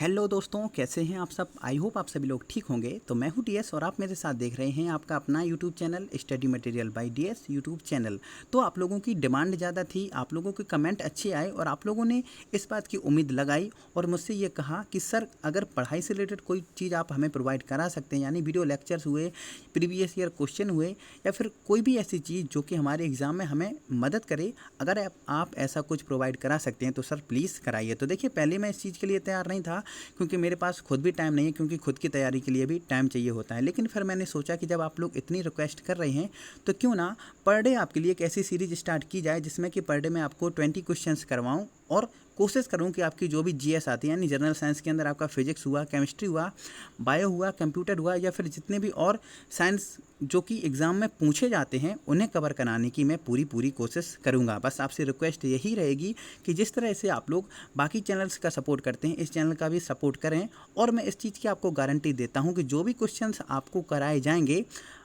Hello दोस्तों, कैसे हैं आप सब। आई होप आप सभी लोग ठीक होंगे। तो मैं हूं डीएस और आप मेरे साथ देख रहे हैं आपका अपना YouTube channel study material by DS YouTube channel. तो आप लोगों की डिमांड ज़्यादा थी, आप लोगों के कमेंट अच्छे आए और आप लोगों ने इस बात की उम्मीद लगाई और मुझसे ये कहा कि सर अगर पढ़ाई से रिलेटेड कोई चीज़ आप हमें प्रोवाइड करा सकते हैं, यानी वीडियो लेक्चर्स हुए, प्रीवियस ईयर क्वेश्चन हुए या फिर कोई भी ऐसी चीज़ जो कि हमारे एग्ज़ाम में हमें मदद करे, अगर आप ऐसा कुछ प्रोवाइड करा सकते हैं तो सर प्लीज़ कराइए। तो देखिए, पहले मैं इस चीज़ के लिए तैयार नहीं था क्योंकि मेरे पास खुद भी टाइम नहीं है, क्योंकि खुद की तैयारी के लिए भी टाइम चाहिए होता है। लेकिन फिर मैंने सोचा कि जब आप लोग इतनी रिक्वेस्ट कर रहे हैं तो क्यों ना पर डे आपके लिए एक ऐसी सीरीज स्टार्ट की जाए जिसमें कि पर डे मैं आपको 20 क्वेश्चंस करवाऊं और कोशिश करूं कि आपकी जो भी जीएस आती है, यानी जनरल साइंस के अंदर आपका फिजिक्स हुआ, केमिस्ट्री हुआ, बायो हुआ, कंप्यूटर हुआ या फिर जितने भी और साइंस जो कि एग्ज़ाम में पूछे जाते हैं उन्हें कवर कराने की मैं पूरी कोशिश करूंगा। बस आपसे रिक्वेस्ट यही रहेगी कि जिस तरह से आप लोग बाकी चैनल्स का सपोर्ट करते हैं, इस चैनल का भी सपोर्ट करें। और मैं इस चीज़ की आपको गारंटी देता हूं कि जो भी क्वेश्चंस आपको कराए जाएंगे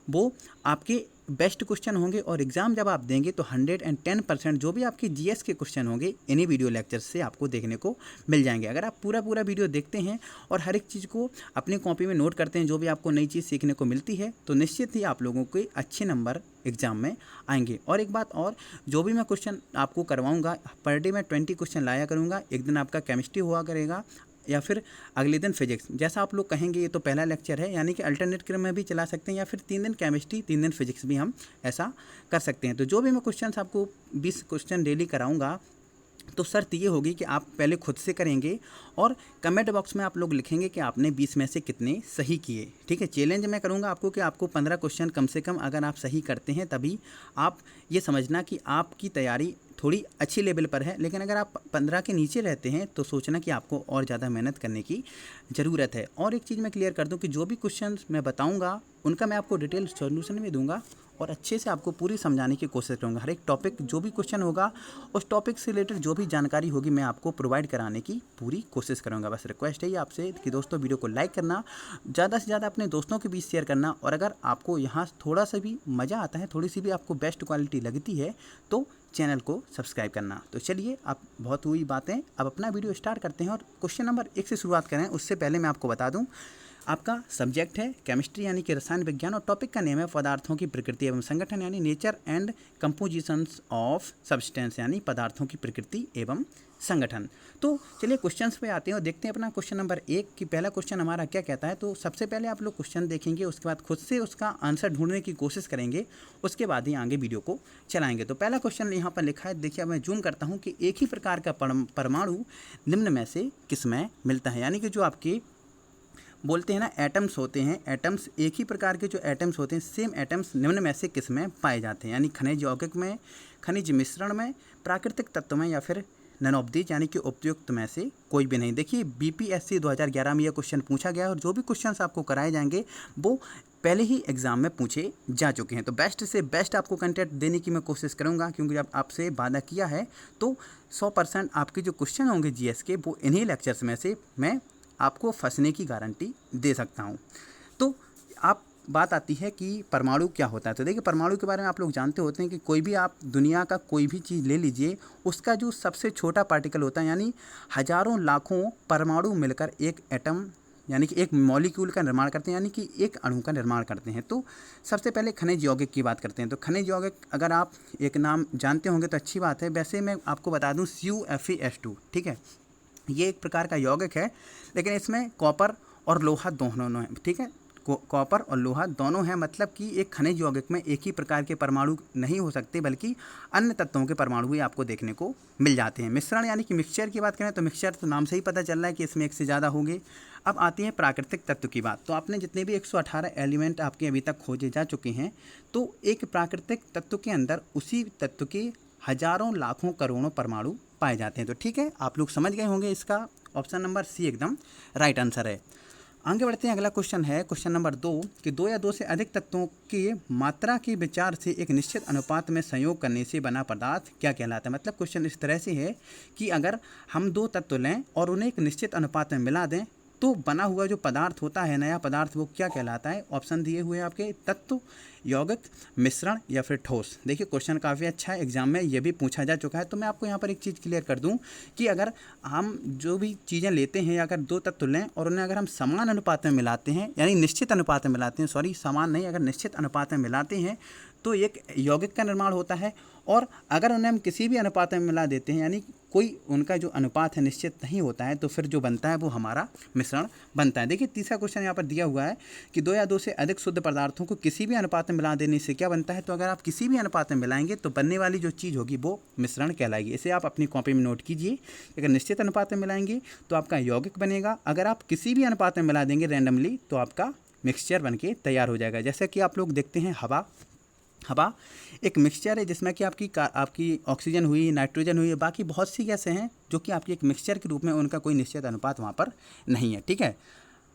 वो आपके बेस्ट क्वेश्चन होंगे और एग्ज़ाम जब आप देंगे तो 110% जो भी आपके जीएस के क्वेश्चन होंगे इन्हीं वीडियो लेक्चर से आपको देखने को मिल जाएंगे। अगर आप पूरा वीडियो देखते हैं और हर एक चीज़ को अपनी कॉपी में नोट करते हैं, जो भी आपको नई चीज़ सीखने को मिलती है, तो निश्चित ही आप लोगों के अच्छे नंबर एग्ज़ाम में आएंगे। और एक बात और, जो भी मैं क्वेश्चन आपको करवाऊँगा पर डे मैं 20 क्वेश्चन लाया करूँगा। एक दिन आपका केमिस्ट्री हुआ करेगा या फिर अगले दिन फिजिक्स, जैसा आप लोग कहेंगे। ये तो पहला लेक्चर है, यानी कि अल्टरनेट क्रम में भी चला सकते हैं या फिर 3 दिन केमिस्ट्री 3 दिन फिजिक्स भी हम ऐसा कर सकते हैं। तो जो भी मैं क्वेश्चंस आपको 20 क्वेश्चन डेली कराऊंगा, तो शर्त ये होगी कि आप पहले खुद से करेंगे और कमेंट बॉक्स में आप लोग लिखेंगे कि आपने 20 में से कितने सही किए। ठीक है, चैलेंज मैं करूंगा आपको कि आपको 15 क्वेश्चन कम से कम अगर आप सही करते हैं तभी आप ये समझना कि आपकी तैयारी थोड़ी अच्छी लेवल पर है। लेकिन अगर आप 15 के नीचे रहते हैं तो सोचना कि आपको और ज़्यादा मेहनत करने की ज़रूरत है। और एक चीज़ मैं क्लियर कर दूं कि जो भी क्वेश्चन मैं बताऊंगा उनका मैं आपको डिटेल सॉल्यूशन भी दूंगा और अच्छे से आपको पूरी समझाने की कोशिश करूंगा। हर एक टॉपिक जो भी क्वेश्चन होगा उस टॉपिक से रिलेटेड जो भी जानकारी होगी मैं आपको प्रोवाइड कराने की पूरी कोशिश करूंगा। बस रिक्वेस्ट है ये आपसे कि दोस्तों वीडियो को लाइक करना, ज़्यादा से ज़्यादा अपने दोस्तों के बीच शेयर करना, और अगर आपको यहाँ थोड़ा सा भी मज़ा आता है, थोड़ी सी भी आपको बेस्ट क्वालिटी लगती है तो चैनल को सब्सक्राइब करना। तो चलिए, आप बहुत हुई बातें, अब अपना वीडियो स्टार्ट करते हैं और क्वेश्चन नंबर 1 से शुरुआत करें। उससे पहले मैं आपको बता दूं, आपका सब्जेक्ट है केमिस्ट्री यानी कि रसायन विज्ञान और टॉपिक का नेम है पदार्थों की प्रकृति एवं संगठन, यानी nature and compositions of substance, यानी पदार्थों की प्रकृति एवं संगठन। तो चलिए क्वेश्चंस पे आते हैं और देखते हैं अपना क्वेश्चन नंबर 1 की पहला क्वेश्चन हमारा क्या कहता है। तो सबसे पहले आप लोग क्वेश्चन देखेंगे, उसके बाद खुद से उसका आंसर ढूंढने की कोशिश करेंगे, उसके बाद ही आगे वीडियो को चलाएंगे। तो पहला क्वेश्चन यहाँ पर लिखा है, देखिए मैं जूम करता हूँ कि एक ही प्रकार का परमाणु निम्न में से किसमें मिलता है। यानी कि जो आपके बोलते हैं ना एटम्स होते हैं, एटम्स एक ही प्रकार के जो एटम्स होते हैं, सेम एटम्स निम्न में से किस में पाए जाते हैं। यानी खनिज यौगिक में, खनिज मिश्रण में, प्राकृतिक तत्व में या फिर नन ऑफ दीज यानी कि उपयुक्त में से कोई भी नहीं। देखिए बीपीएससी 2011 में यह क्वेश्चन पूछा गया और जो भी क्वेश्चंस आपको कराए जाएंगे वो पहले ही एग्जाम में पूछे जा चुके हैं। तो बेस्ट से बेस्ट आपको कंटेंट देने की मैं कोशिश करूंगा, क्योंकि जब आपसे वादा किया है तो 100% आपके जो क्वेश्चन होंगे जीएस के वो इन्हीं लेक्चर्स में से मैं आपको फंसने की गारंटी दे सकता हूं। तो आप बात आती है कि परमाणु क्या होता है। तो देखिए परमाणु के बारे में आप लोग जानते होते हैं कि कोई भी आप दुनिया का कोई भी चीज़ ले लीजिए, उसका जो सबसे छोटा पार्टिकल होता है, यानी हजारों लाखों परमाणु मिलकर एक एटम यानी कि एक मॉलिक्यूल का निर्माण करते हैं, यानी कि एक अणु का निर्माण करते हैं। तो सबसे पहले खनिज यौगिक की बात करते हैं। तो खनिज यौगिक अगर आप एक नाम जानते होंगे तो अच्छी बात है। वैसे मैं आपको बता दूँ CuFeS2, ठीक है, ये एक प्रकार का यौगिक है, लेकिन इसमें कॉपर और लोहा दोनों हैं। ठीक है, कॉपर और लोहा दोनों हैं, मतलब कि एक खनिज यौगिक में एक ही प्रकार के परमाणु नहीं हो सकते, बल्कि अन्य तत्वों के परमाणु भी आपको देखने को मिल जाते हैं। मिश्रण यानी कि मिक्सचर की बात करें तो मिक्सचर तो नाम से ही पता चल रहा है कि इसमें एक से ज़्यादा होंगे। अब आती है प्राकृतिक तत्व की बात। तो आपने जितने भी 118 एलिमेंट आपके अभी तक खोजे जा चुके हैं, तो एक प्राकृतिक तत्व के अंदर उसी तत्व के हजारों लाखों करोड़ों परमाणु पाए जाते हैं। तो ठीक है, आप लोग समझ गए होंगे, इसका ऑप्शन नंबर सी एकदम राइट आंसर है। आगे बढ़ते हैं, अगला क्वेश्चन है क्वेश्चन नंबर 2 कि 2 या 2 से अधिक तत्वों की मात्रा के विचार से एक निश्चित अनुपात में संयोग करने से बना पदार्थ क्या कहलाता है। मतलब क्वेश्चन इस तरह से है कि अगर हम 2 तत्व लें और उन्हें एक निश्चित अनुपात में मिला दें तो बना हुआ जो पदार्थ होता है, नया पदार्थ, वो क्या कहलाता है? ऑप्शन दिए हुए हैं आपके, तत्व, यौगिक, मिश्रण या फिर ठोस। देखिए क्वेश्चन काफ़ी अच्छा है, एग्जाम में ये भी पूछा जा चुका है। तो मैं आपको यहाँ पर एक चीज़ क्लियर कर दूँ कि अगर हम जो भी चीज़ें लेते हैं, अगर दो तत्व लें और उन्हें अगर हम समान अनुपात में मिलाते हैं, यानी निश्चित अनुपात में मिलाते हैं, सॉरी समान नहीं, अगर निश्चित अनुपात में मिलाते हैं तो एक यौगिक का निर्माण होता है। और अगर उन्हें हम किसी भी अनुपात में मिला देते हैं, यानी कोई उनका जो अनुपात है निश्चित नहीं होता है, तो फिर जो बनता है वो हमारा मिश्रण बनता है। देखिए तीसरा क्वेश्चन यहाँ पर दिया हुआ है कि दो या दो से अधिक शुद्ध पदार्थों को किसी भी अनुपात में मिला देने से क्या बनता है? तो अगर आप किसी भी अनुपात में मिलाएंगे तो बनने वाली जो चीज़ होगी वो मिश्रण कहलाएगी। इसे आप अपनी कॉपी में नोट कीजिए। अगर निश्चित अनुपात में मिलाएंगे तो आपका यौगिक बनेगा, अगर आप किसी भी अनुपात में मिला देंगे रैंडमली तो आपका मिक्सचर बन के तैयार हो जाएगा। जैसे कि आप लोग देखते हैं हवा एक मिक्सचर है जिसमें कि आपकी ऑक्सीजन हुई, नाइट्रोजन हुई, बाकी बहुत सी गैसें हैं जो कि आपकी एक मिक्सचर के रूप में, उनका कोई निश्चित अनुपात वहाँ पर नहीं है। ठीक है,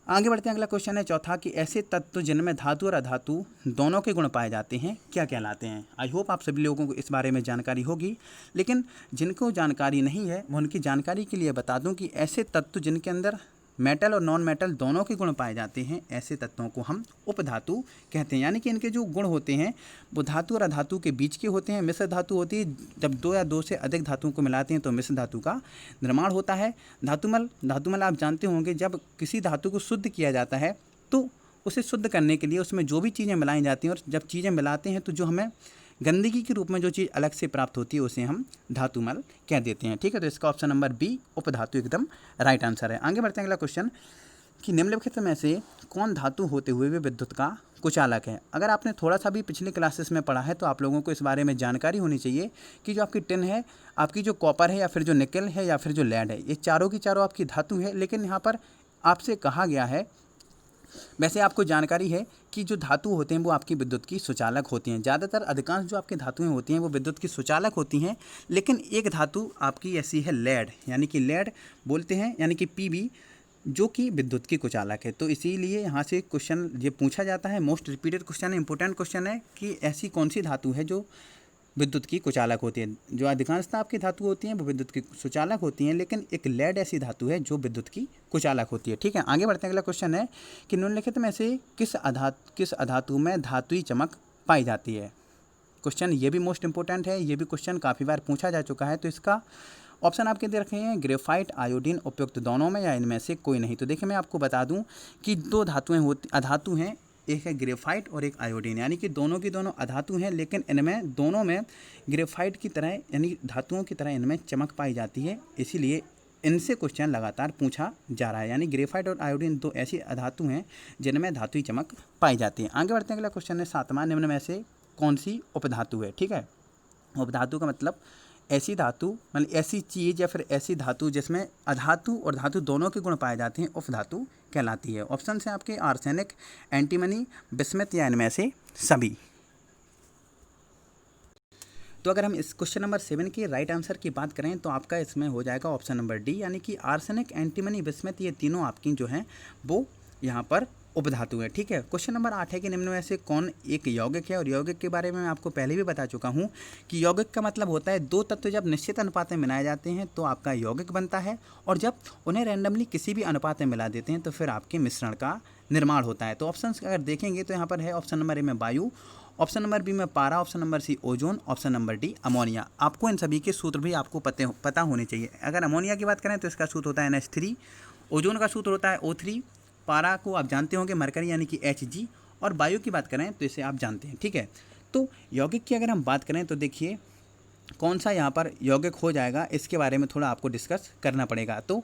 आगे बढ़ते हैं। अगला क्वेश्चन है चौथा कि ऐसे तत्व जिनमें धातु और अधातु दोनों के गुण पाए जाते हैं क्या कहलाते हैं? आई होप आप सभी लोगों को इस बारे में जानकारी होगी, लेकिन जिनको जानकारी नहीं है वो उनकी जानकारी के लिए बता दूं कि ऐसे तत्व जिनके अंदर मेटल और नॉन मेटल दोनों के गुण पाए जाते हैं, ऐसे तत्वों को हम उपधातु कहते हैं। यानी कि इनके जो गुण होते हैं वो धातु और अधातु के बीच के होते हैं। मिश्र धातु होती है, जब दो या दो से अधिक धातुओं को मिलाते हैं तो मिश्र धातु का निर्माण होता है। धातुमल आप जानते होंगे, जब किसी धातु को शुद्ध किया जाता है तो उसे शुद्ध करने के लिए उसमें जो भी चीज़ें मिलाई जाती हैं, और जब चीज़ें मिलाते हैं तो जो हमें गंदगी के रूप में जो चीज़ अलग से प्राप्त होती है उसे हम धातुमल कह देते हैं। ठीक है, तो इसका ऑप्शन नंबर बी उपधातु एकदम राइट आंसर है। आगे बढ़ते हैं अगला क्वेश्चन कि निम्नलिखित में से कौन धातु होते हुए भी विद्युत का कुचालक है? अगर आपने थोड़ा सा भी पिछले क्लासेस में पढ़ा है तो आप लोगों को इस बारे में जानकारी होनी चाहिए कि जो आपकी टिन है, आपकी जो कॉपर है या फिर जो निकल है या फिर जो लेड है, ये चारों की चारों आपकी धातु है। लेकिन यहाँ पर आपसे कहा गया है, वैसे आपको जानकारी है कि जो धातु होते हैं वो आपकी विद्युत की सुचालक होती हैं। ज़्यादातर अधिकांश जो आपकी धातुएं होती हैं वो विद्युत की सुचालक होती हैं, लेकिन एक धातु आपकी ऐसी है लेड, यानी कि लेड बोलते हैं, यानी कि पीबी, जो कि विद्युत की कुचालक है। तो इसीलिए यहाँ से क्वेश्चन ये पूछा जाता है, मोस्ट रिपीटेड क्वेश्चन है, इंपॉर्टेंट क्वेश्चन है कि ऐसी कौन सी धातु है जो विद्युत की कुचालक होती है। जो अधिकांशतः आपकी धातु होती हैं वो विद्युत की सुचालक होती हैं, लेकिन एक लेड ऐसी धातु है जो विद्युत की कुचालक होती है। ठीक है, आगे बढ़ते हैं। अगला क्वेश्चन है कि निम्नलिखित में से किस अधातु में धातुई चमक पाई जाती है? क्वेश्चन ये भी मोस्ट इंपॉर्टेंट है, ये भी क्वेश्चन काफ़ी बार पूछा जा चुका है। तो इसका ऑप्शन आपके दे रखे हैं ग्रेफाइट, आयोडीन, उपयुक्त दोनों में या इनमें से कोई नहीं। तो देखिए मैं आपको बता दूं कि दो अधातु हैं, एक है ग्रेफाइट और एक आयोडीन, यानी कि दोनों की दोनों अधातु हैं, लेकिन इनमें दोनों में ग्रेफाइट की तरह यानी धातुओं की तरह इनमें चमक पाई जाती है, इसीलिए इनसे क्वेश्चन लगातार पूछा जा रहा है। यानी ग्रेफाइट और आयोडीन दो ऐसी अधातु हैं जिनमें धातुई चमक पाई जाती है। आगे बढ़ते हैं, अगला क्वेश्चन है सातवां, निम्न में से कौन सी उपधातु है? ठीक है, उपधातु का मतलब ऐसी धातु, मतलब ऐसी चीज़ या फिर ऐसी धातु जिसमें अधातु और धातु दोनों के गुण पाए जाते हैं, उपधातु कहलाती है। ऑप्शन है आपके आर्सेनिक, एंटीमनी, बिस्मथ या इनमें से सभी। तो अगर हम इस क्वेश्चन नंबर 7 के राइट आंसर की बात करें तो आपका इसमें हो जाएगा ऑप्शन नंबर डी, यानी कि आर्सेनिक, एंटीमनी, बिस्मथ ये तीनों आपकी जो हैं वो यहाँ पर उपधातु है। ठीक है, क्वेश्चन नंबर 8 है कि निम्न में से कौन एक यौगिक है? और यौगिक के बारे में मैं आपको पहले भी बता चुका हूँ कि यौगिक का मतलब होता है दो तत्व जब निश्चित अनुपात में मिलाए जाते हैं तो आपका यौगिक बनता है, और जब उन्हें रैंडमली किसी भी अनुपात में मिला देते हैं तो फिर आपके मिश्रण का निर्माण होता है। तो ऑप्शन अगर देखेंगे तो यहाँ पर है ऑप्शन नंबर ए में वायु, ऑप्शन नंबर बी में पारा, option number c ozone, option number d ammonia. आपको इन सभी के सूत्र भी आपको पता होने चाहिए। अगर अमोनिया की बात करें तो इसका सूत्र होता है NH3, ओजोन का सूत्र होता है O3, पारा को आप जानते होंगे मरकरी यानी कि Hg, और वायु की बात करें तो इसे आप जानते हैं। ठीक है, तो यौगिक की अगर हम बात करें तो देखिए कौन सा यहाँ पर यौगिक हो जाएगा, इसके बारे में थोड़ा आपको डिस्कस करना पड़ेगा। तो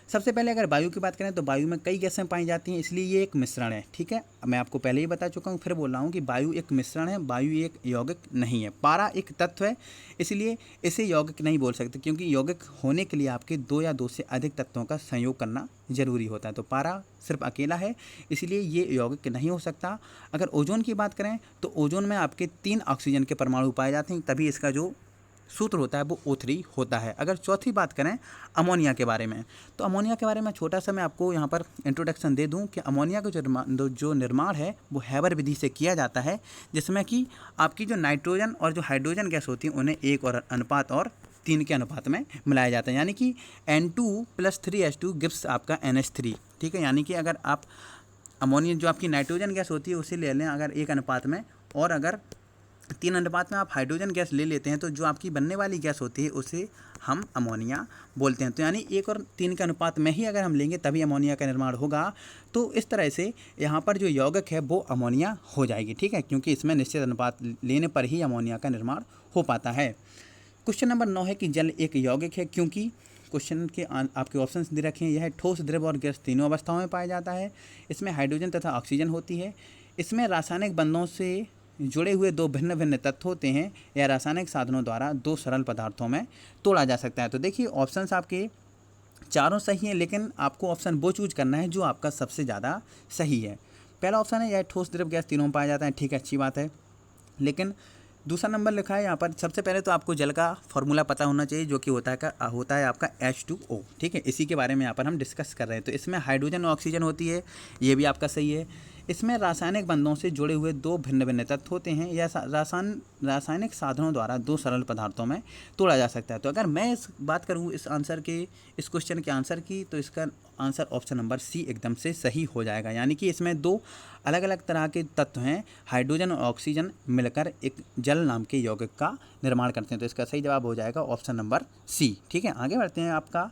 सबसे पहले अगर वायु की बात करें तो वायु में कई गैसें पाई जाती हैं, इसलिए ये एक मिश्रण है। ठीक है, मैं आपको पहले ही बता चुका हूँ, फिर बोल रहा हूँ कि वायु एक मिश्रण है, वायु एक यौगिक नहीं है। पारा एक तत्व है, इसलिए इसे यौगिक नहीं बोल सकते, क्योंकि यौगिक होने के लिए आपके दो या दो से अधिक तत्वों का संयोग करना जरूरी होता है। तो पारा सिर्फ अकेला है, इसलिए ये यौगिक नहीं हो सकता। अगर ओजोन की बात करें तो ओजोन में आपके 3 ऑक्सीजन के परमाणु पाए जाते हैं, तभी इसका जो सूत्र होता है वो O3 होता है। अगर चौथी बात करें अमोनिया के बारे में, तो अमोनिया के बारे में छोटा सा मैं आपको यहाँ पर इंट्रोडक्शन दे दूँ कि अमोनिया का जो निर्माण है वो हैबर विधि से किया जाता है, जिसमें कि आपकी जो नाइट्रोजन और जो हाइड्रोजन गैस होती है उन्हें एक और अनुपात और 3 के अनुपात में मिलाया जाता है, यानी कि N2+3H2 गिव्स आपका NH3, ठीक है। यानी कि अगर आप अमोनिया जो आपकी नाइट्रोजन गैस होती है उसे ले लें अगर 1 अनुपात में, और अगर 3 अनुपात में आप हाइड्रोजन गैस ले लेते हैं, तो जो आपकी बनने वाली गैस होती है उसे हम अमोनिया बोलते हैं। तो यानी 1 और 3 के अनुपात में ही अगर हम लेंगे तभी अमोनिया का निर्माण होगा। तो इस तरह से यहाँ पर जो यौगिक है वो अमोनिया हो जाएगी, ठीक है, क्योंकि इसमें निश्चित अनुपात लेने पर ही अमोनिया का निर्माण हो पाता है। क्वेश्चन नंबर 9 है कि जल एक यौगिक है क्योंकि क्वेश्चन के आपके ऑप्शंस दे रखे हैं। यह ठोस, द्रव और गैस तीनों अवस्थाओं में पाया जाता है। इसमें हाइड्रोजन तथा ऑक्सीजन होती है। इसमें रासायनिक बंधों से जुड़े हुए 2 भिन्न भिन्न तत्व होते हैं। या रासायनिक साधनों द्वारा 2 सरल पदार्थों में तोड़ा जा सकता है। तो देखिए ऑप्शंस आपके चारों सही हैं, लेकिन आपको ऑप्शन वो चूज करना है जो आपका सबसे ज़्यादा सही है। पहला ऑप्शन है यह ठोस, द्रव, गैस तीनों में पाया जाता है, ठीक है, अच्छी बात है। लेकिन दूसरा नंबर लिखा है यहाँ पर, सबसे पहले तो आपको जल का फॉर्मूला पता होना चाहिए जो कि होता है आपका H2O, ठीक है। इसी के बारे में यहाँ पर हम डिस्कस कर रहे हैं। तो इसमें हाइड्रोजन और ऑक्सीजन होती है, ये भी आपका सही है। इसमें रासायनिक बंधों से जुड़े हुए 2 भिन्न भिन्न तत्व होते हैं। या रासायनिक साधनों द्वारा 2 सरल पदार्थों में तोड़ा जा सकता है। तो अगर मैं इस बात करूँ इस क्वेश्चन के आंसर की, तो इसका आंसर ऑप्शन नंबर सी एकदम से सही हो जाएगा। यानी कि इसमें 2 अलग अलग तरह के तत्व हैं, हाइड्रोजन और ऑक्सीजन मिलकर एक जल नाम के यौगिक का निर्माण करते हैं। तो इसका सही जवाब हो जाएगा ऑप्शन नंबर सी, ठीक है। आगे बढ़ते हैं। आपका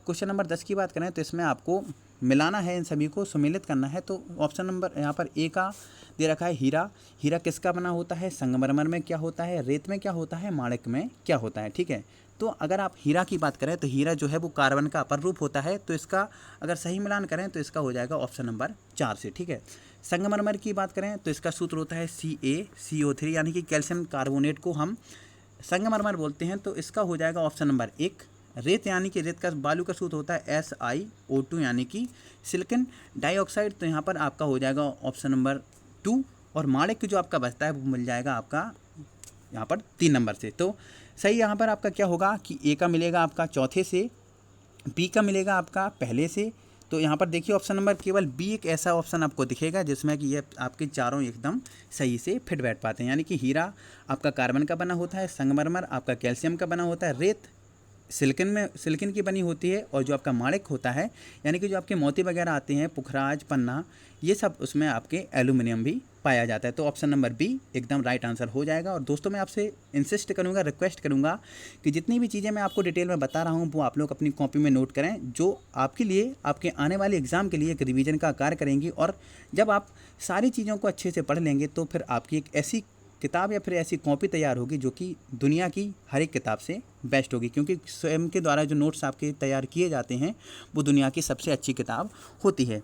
क्वेश्चन नंबर 10 की बात करें तो इसमें आपको मिलाना है, इन सभी को सम्मिलित करना है। तो ऑप्शन नंबर यहाँ पर ए का दे रखा है हीरा। हीरा किसका बना होता है? संगमरमर में क्या होता है, रेत में क्या होता है, माणिक में क्या होता है, ठीक है। तो अगर आप हीरा की बात करें तो हीरा जो है वो कार्बन का अपर रूप होता है। तो इसका अगर सही मिलान करें तो इसका हो जाएगा ऑप्शन नंबर 4 से, ठीक है। संगमरमर की बात करें तो इसका सूत्र होता है CaCO3, यानी कि कैल्शियम कार्बोनेट को हम संगमरमर बोलते हैं। तो इसका हो जाएगा ऑप्शन नंबर 1। रेत यानी कि रेत का बालू का सूत्र होता है SiO2, यानी कि सिलिकॉन डाइऑक्साइड। तो यहाँ पर आपका हो जाएगा ऑप्शन नंबर 2। और माणिक जो आपका बचता है वो मिल जाएगा आपका यहाँ पर 3 नंबर से। तो सही यहाँ पर आपका क्या होगा कि ए का मिलेगा आपका चौथे से, बी का मिलेगा आपका पहले से। तो यहाँ पर देखिए ऑप्शन नंबर केवल बी एक ऐसा ऑप्शन आपको दिखेगा जिसमें कि ये आपके चारों एकदम सही से फिट बैठ पाते हैं। यानी कि हीरा आपका कार्बन का बना होता है, संगमरमर आपका कैल्शियम का बना होता है, रेत सिलिकॉन की बनी होती है, और जो आपका माणिक होता है यानी कि जो आपके मोती वगैरह आते हैं, पुखराज, पन्ना, ये सब उसमें आपके एल्यूमिनियम भी पाया जाता है। तो ऑप्शन नंबर बी एकदम राइट आंसर हो जाएगा। और दोस्तों मैं आपसे इंसिस्ट करूंगा, रिक्वेस्ट करूंगा कि जितनी भी चीज़ें मैं आपको डिटेल में बता रहा हूं वो आप लोग अपनी कॉपी में नोट करें, जो आपके लिए आपके आने वाले एग्ज़ाम के लिए एक रिवीजन का कार्य करेंगी। और जब आप सारी चीज़ों को अच्छे से पढ़ लेंगे तो फिर आपकी एक ऐसी किताब या फिर ऐसी कॉपी तैयार होगी जो कि दुनिया की हर एक किताब से बेस्ट होगी, क्योंकि स्वयं के द्वारा जो नोट्स आपके तैयार किए जाते हैं वो दुनिया की सबसे अच्छी किताब होती है।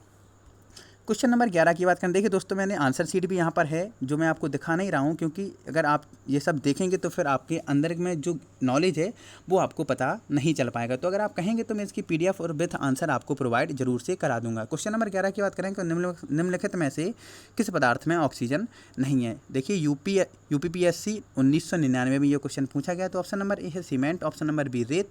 क्वेश्चन नंबर 11 की बात करें, देखिए दोस्तों मैंने आंसर शीट भी यहाँ पर है जो मैं आपको दिखा नहीं रहा हूँ, क्योंकि अगर आप ये सब देखेंगे तो फिर आपके अंदर में जो नॉलेज है वो आपको पता नहीं चल पाएगा। तो अगर आप कहेंगे तो मैं इसकी PDF और विथ आंसर आपको प्रोवाइड जरूर से करा दूंगा। क्वेश्चन नंबर 11 की बात करें तो निम्नलिखित में से किस पदार्थ में ऑक्सीजन नहीं है। देखिए UPPSC 1999 में ये क्वेश्चन पूछा गया। तो ऑप्शन नंबर ए है सीमेंट, ऑप्शन नंबर बी रेत,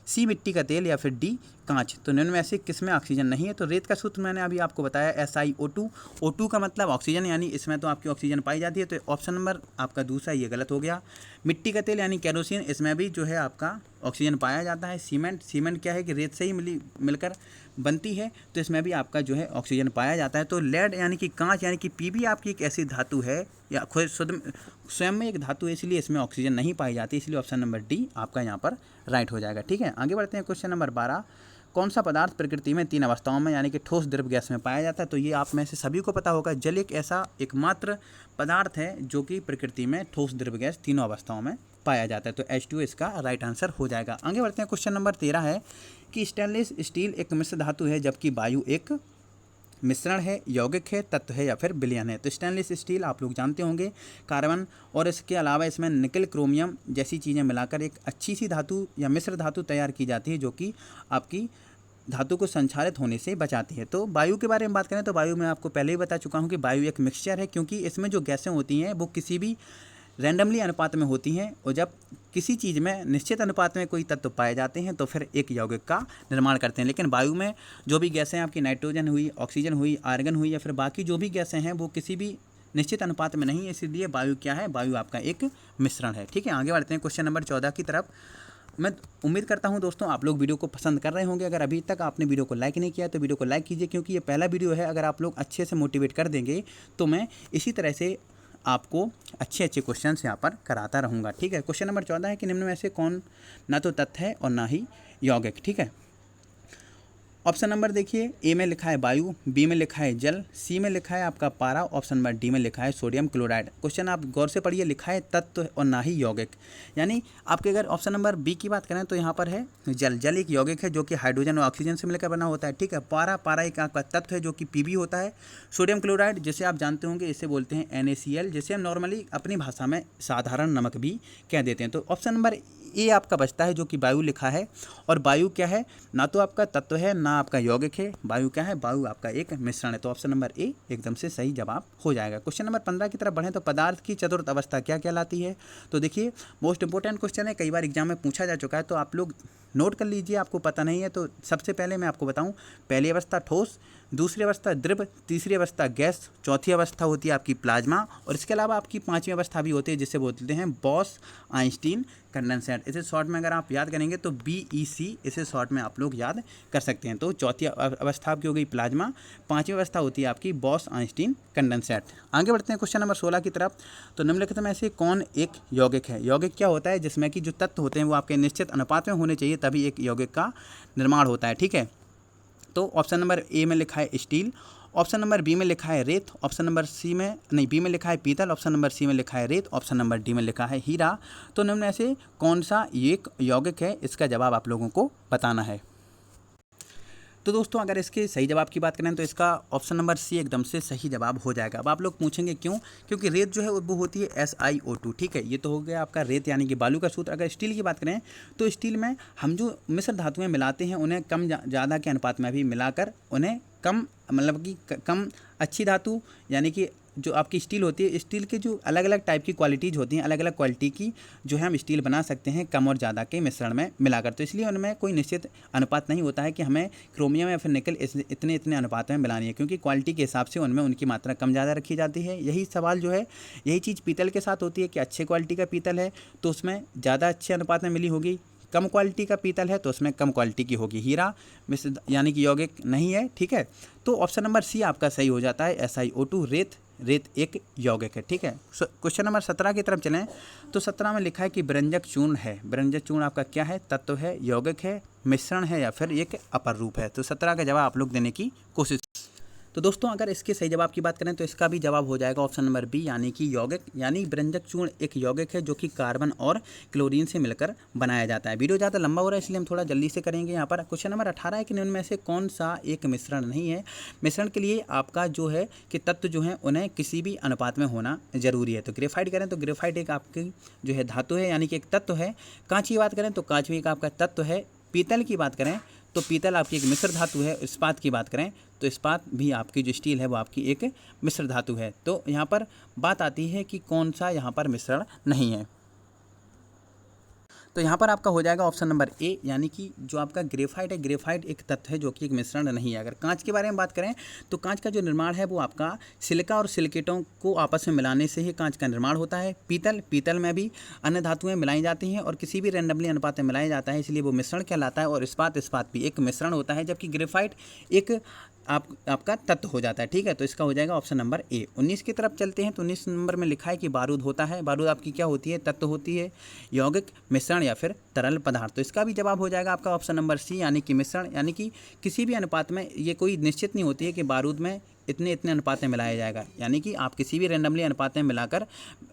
सी मिट्टी का तेल, या फिर डी कांच। तो निम्न में से किस में ऑक्सीजन नहीं है। तो रेत का सूत्र मैंने अभी आपको बताया SiO2, O2 का मतलब ऑक्सीजन, यानी इसमें तो आपकी ऑक्सीजन पाई जाती है। तो ऑप्शन नंबर आपका दूसरा ये गलत हो गया। मिट्टी का तेल यानी केरोसिन, इसमें भी जो है आपका ऑक्सीजन पाया जाता है। सीमेंट क्या है कि रेत से ही मिलकर बनती है, तो इसमें भी आपका जो है ऑक्सीजन पाया जाता है। तो लेड यानी कि कांच यानी कि Pb आपकी एक ऐसी धातु है या खुद स्वयं में एक धातु है, इसलिए इसमें ऑक्सीजन नहीं पाई जाती, इसलिए ऑप्शन नंबर डी आपका यहाँ पर राइट हो जाएगा, ठीक है। आगे बढ़ते हैं। क्वेश्चन नंबर 12, कौन सा पदार्थ प्रकृति में 3 अवस्थाओं में यानी कि ठोस, द्रव, गैस में पाया जाता है। तो ये आप में से सभी को पता होगा, जल एक ऐसा एकमात्र पदार्थ है जो कि प्रकृति में ठोस, द्रव, गैस तीनों अवस्थाओं में पाया जाता है। तो H2 इसका राइट आंसर हो जाएगा। आगे बढ़ते हैं। क्वेश्चन नंबर 13 है कि स्टेनलेस स्टील एक मिश्र धातु है जबकि वायु एक मिश्रण है, यौगिक है, तत्व है, या फिर विलयन है। तो स्टेनलेस स्टील आप लोग जानते होंगे कार्बन और इसके अलावा इसमें निकल, क्रोमियम जैसी चीज़ें मिलाकर एक अच्छी सी धातु या मिश्र धातु तैयार की जाती है जो कि आपकी धातु को संक्षारित होने से बचाती है। तो वायु के बारे में बात करें तो वायु में आपको पहले ही बता चुका हूँ कि वायु एक मिक्सचर है, क्योंकि इसमें जो गैसें होती हैं वो किसी भी रैंडमली अनुपात में होती हैं, और जब किसी चीज़ में निश्चित अनुपात में कोई तत्व पाए जाते हैं तो फिर एक यौगिक का निर्माण करते हैं। लेकिन वायु में जो भी गैसें आपकी नाइट्रोजन हुई, ऑक्सीजन हुई, आर्गन हुई, या फिर बाकी जो भी गैसें हैं वो किसी भी निश्चित अनुपात में नहीं है, इसलिए वायु क्या है, वायु आपका एक मिश्रण है, ठीक है। आगे बढ़ते हैं क्वेश्चन नंबर 14 की तरफ। मैं उम्मीद करता हूं दोस्तों आप लोग वीडियो को पसंद कर रहे होंगे। अगर अभी तक आपने वीडियो को लाइक नहीं किया तो वीडियो को लाइक कीजिए, क्योंकि ये पहला वीडियो है। अगर आप लोग अच्छे से मोटिवेट कर देंगे तो मैं इसी तरह से आपको अच्छे अच्छे क्वेश्चंस यहाँ पर कराता रहूँगा, ठीक है। क्वेश्चन नंबर 14 है कि निम्न में से कौन ना तो तथ्य है और ना ही यौगिक, ठीक है। ऑप्शन नंबर देखिए, ए में लिखा है वायु, बी में लिखा है जल, सी में लिखा है आपका पारा, ऑप्शन नंबर डी में लिखा है सोडियम क्लोराइड। क्वेश्चन आप गौर से पढ़िए, लिखा है तत्व और ना ही यौगिक, यानी आपके अगर ऑप्शन नंबर बी की बात करें तो यहाँ पर है जल। जल एक यौगिक है जो कि हाइड्रोजन और ऑक्सीजन से मिलकर बना होता है, ठीक है। पारा एक आपका तत्व है जो कि पीबी होता है। सोडियम क्लोराइड जिसे आप जानते होंगे इसे बोलते हैं NaCl, जिसे हम नॉर्मली अपनी भाषा में साधारण नमक भी कह देते हैं। तो ऑप्शन नंबर ए आपका बचता है जो कि वायु लिखा है। और वायु क्या है, ना तो आपका तत्व है ना आपका यौगिक है। वायु क्या है, वायु आपका एक मिश्रण है। तो ऑप्शन नंबर ए एकदम से सही जवाब हो जाएगा। क्वेश्चन नंबर 15 की तरफ बढ़ें तो पदार्थ की चतुर्थ अवस्था क्या कहलाती है। तो देखिए मोस्ट इंपॉर्टेंट क्वेश्चन है, कई बार एग्जाम में पूछा जा चुका है, तो आप लोग नोट कर लीजिए। आपको पता नहीं है तो सबसे पहले मैं आपको बताऊं, पहली अवस्था ठोस, दूसरी अवस्था द्रव, तीसरी अवस्था गैस, चौथी अवस्था होती है आपकी प्लाज्मा, और इसके अलावा आपकी पांचवी अवस्था भी होती है जिसे बोलते हैं बॉस आइंस्टीन कंडेंसेट। इसे शॉर्ट में अगर आप याद करेंगे तो BEC इसे शॉर्ट में आप लोग याद कर सकते हैं। तो चौथी अवस्था आपकी हो गई प्लाज्मा, पांचवी अवस्था होती है आपकी बॉस आइंस्टीन कंडेंसेट। आगे बढ़ते हैं क्वेश्चन नंबर 16 की तरफ। तो निम्नलिखित में से कौन एक यौगिक है। यौगिक क्या होता है, जिसमें कि जो तत्व होते हैं वो आपके निश्चित अनुपात में होने चाहिए, तभी एक यौगिक का निर्माण होता है, ठीक है। तो ऑप्शन नंबर ए में लिखा है स्टील, ऑप्शन नंबर बी में लिखा है रेत, ऑप्शन नंबर बी में लिखा है पीतल, ऑप्शन नंबर सी में लिखा है रेत, ऑप्शन नंबर डी में लिखा है हीरा। तो निम्न में से कौन सा एक यौगिक है, इसका जवाब आप लोगों को बताना है। तो दोस्तों अगर इसके सही जवाब की बात करें तो इसका ऑप्शन नंबर सी एकदम से सही जवाब हो जाएगा। अब आप लोग पूछेंगे क्यों, क्योंकि रेत जो है वो होती है SiO2, ठीक है। ये तो हो गया आपका रेत यानी कि बालू का सूत्र। अगर स्टील की बात करें तो स्टील में हम जो मिश्र धातुएं मिलाते हैं उन्हें कम ज़्यादा के अनुपात में भी मिलाकर उन्हें कम मतलब कि कम अच्छी धातु यानी कि जो आपकी स्टील होती है, स्टील के जो अलग अलग टाइप की क्वालिटीज़ होती हैं, अलग अलग क्वालिटी की जो है हम स्टील बना सकते हैं कम और ज़्यादा के मिश्रण में मिलाकर। तो इसलिए उनमें कोई निश्चित अनुपात नहीं होता है कि हमें क्रोमियम या फिर निकल इतने अनुपात में मिलानी है, क्योंकि क्वालिटी के हिसाब से उनमें उनकी मात्रा कम ज़्यादा रखी जाती है। यही सवाल जो है यही चीज़ पीतल के साथ होती है कि अच्छे क्वालिटी का पीतल है तो उसमें ज़्यादा अच्छे अनुपात में मिली होगी, कम क्वालिटी का पीतल है तो उसमें कम क्वालिटी की होगी। हीरा मिश्र यानी कि यौगिक नहीं है, ठीक है। तो ऑप्शन नंबर सी आपका सही हो जाता है, SiO2 रेत एक यौगिक है, ठीक है। क्वेश्चन नंबर 17 की तरफ चलें तो 17 में लिखा है कि व्यंजक चूर्ण है। व्यंजक चूर्ण आपका क्या है, तत्व है, यौगिक है, मिश्रण है या फिर एक अपर रूप है। तो 17 का जवाब आप लोग देने की कोशिश। तो दोस्तों अगर इसके सही जवाब की बात करें तो इसका भी जवाब हो जाएगा ऑप्शन नंबर बी यानी कि यौगिक, यानी व्यंजक चूर्ण एक यौगिक है जो कि कार्बन और क्लोरीन से मिलकर बनाया जाता है। वीडियो ज़्यादा लंबा हो रहा है इसलिए हम थोड़ा जल्दी से करेंगे। यहाँ पर क्वेश्चन नंबर 18 है कि इनमें से कौन सा एक मिश्रण नहीं है। मिश्रण के लिए आपका जो है कि तत्व जो है उन्हें किसी भी अनुपात में होना जरूरी है। तो ग्रेफाइट करें तो ग्रेफाइट एक आपकी जो है धातु है यानी कि एक तत्व है। कांच की बात करें तो कांच भी एक आपका तत्व है। पीतल की बात करें तो पीतल आपकी एक मिश्र धातु है। इस्पात की बात करें तो इस्पात भी आपकी जो स्टील है वो आपकी एक मिश्र धातु है। तो यहाँ पर बात आती है कि कौन सा यहाँ पर मिश्रण नहीं है। तो यहाँ पर आपका हो जाएगा ऑप्शन नंबर ए यानी कि जो आपका ग्रेफाइट है, ग्रेफाइट एक तत्व है जो कि एक मिश्रण नहीं है। अगर कांच के बारे में बात करें तो कांच का जो निर्माण है वो आपका सिलिका और सिलिकेटों को आपस में मिलाने से ही कांच का निर्माण होता है। पीतल में भी अन्य धातुएं मिलाई जाती हैं और किसी भी रैंडमली अनुपात में मिलाया जाता है, इसलिए वो मिश्रण कहलाता है। और इस्पात भी एक मिश्रण होता है, जबकि ग्रेफाइट एक आपका तत्व हो जाता है, ठीक है। तो इसका हो जाएगा ऑप्शन नंबर ए। 19 की तरफ चलते हैं तो 19 नंबर में लिखा है कि बारूद होता है। बारूद आपकी क्या होती है, तत्व होती है, यौगिक, मिश्रण या फिर तरल पदार्थ। तो इसका भी जवाब हो जाएगा आपका ऑप्शन नंबर सी यानी कि मिश्रण, यानी कि किसी भी अनुपात में ये कोई निश्चित नहीं होती है कि बारूद में इतने अनुपात में मिलाया जाएगा, यानी कि आप किसी भी रैंडमली अनुपात में मिलाकर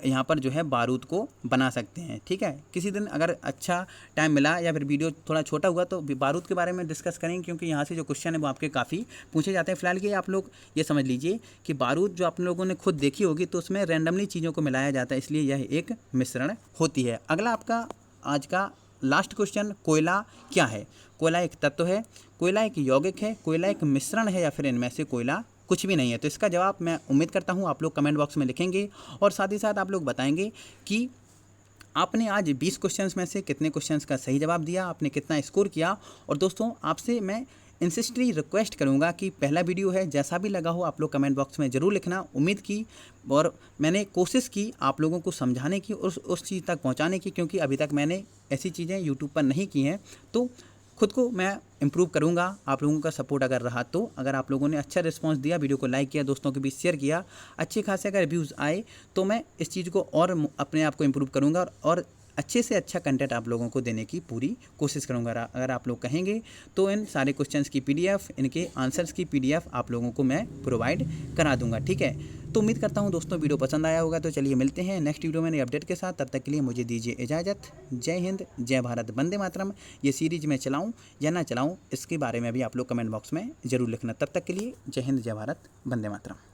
यहाँ पर जो है बारूद को बना सकते हैं, ठीक है। किसी दिन अगर अच्छा टाइम मिला या फिर वीडियो थोड़ा छोटा हुआ तो बारूद के बारे में डिस्कस करेंगे, क्योंकि यहाँ से जो क्वेश्चन है वो आपके काफ़ी पूछे जाते हैं। फिलहाल के आप लोग ये समझ लीजिए कि बारूद जो आप लोगों ने खुद देखी होगी तो उसमें रैंडमली चीज़ों को मिलाया जाता है, इसलिए यह एक मिश्रण होती है। अगला आपका आज का लास्ट क्वेश्चन, कोयला क्या है। कोयला एक तत्व है, कोयला एक यौगिक है, कोयला एक मिश्रण है या फिर इनमें से कोयला कुछ भी नहीं है। तो इसका जवाब मैं उम्मीद करता हूँ आप लोग कमेंट बॉक्स में लिखेंगे और साथ ही साथ आप लोग बताएंगे कि आपने आज 20 क्वेश्चंस में से कितने क्वेश्चंस का सही जवाब दिया, आपने कितना स्कोर किया। और दोस्तों आपसे मैं इंसिस्टली रिक्वेस्ट करूंगा कि पहला वीडियो है, जैसा भी लगा हो आप लोग कमेंट बॉक्स में ज़रूर लिखना। उम्मीद की और मैंने कोशिश की आप लोगों को समझाने की और उस चीज़ तक पहुंचाने की, क्योंकि अभी तक मैंने ऐसी चीज़ें यूट्यूब पर नहीं की हैं, तो खुद को मैं इम्प्रूव करूँगा। आप लोगों का सपोर्ट अगर रहा तो, अगर आप लोगों ने अच्छा रिस्पांस दिया, वीडियो को लाइक किया, दोस्तों के बीच शेयर किया, अच्छे खासे अगर व्यूज़ आए, तो मैं इस चीज़ को और अपने आप को इम्प्रूव करूँगा और अच्छे से अच्छा कंटेंट आप लोगों को देने की पूरी कोशिश करूँगा। अगर आप लोग कहेंगे तो इन सारे क्वेश्चंस की PDF, इनके आंसर्स की PDF आप लोगों को मैं प्रोवाइड करा दूँगा, ठीक है। तो उम्मीद करता हूँ दोस्तों वीडियो पसंद आया होगा। तो चलिए मिलते हैं नेक्स्ट वीडियो में नए अपडेट के साथ। तब तक के लिए मुझे दीजिए इजाज़त। जय हिंद, जय भारत, वंदे मातरम। ये सीरीज मैं चलाऊँ या ना चलाऊँ, इसके बारे में भी आप लोग कमेंट बॉक्स में ज़रूर लिखना। तब तक के लिए जय हिंद, जय भारत, वंदे मातरम।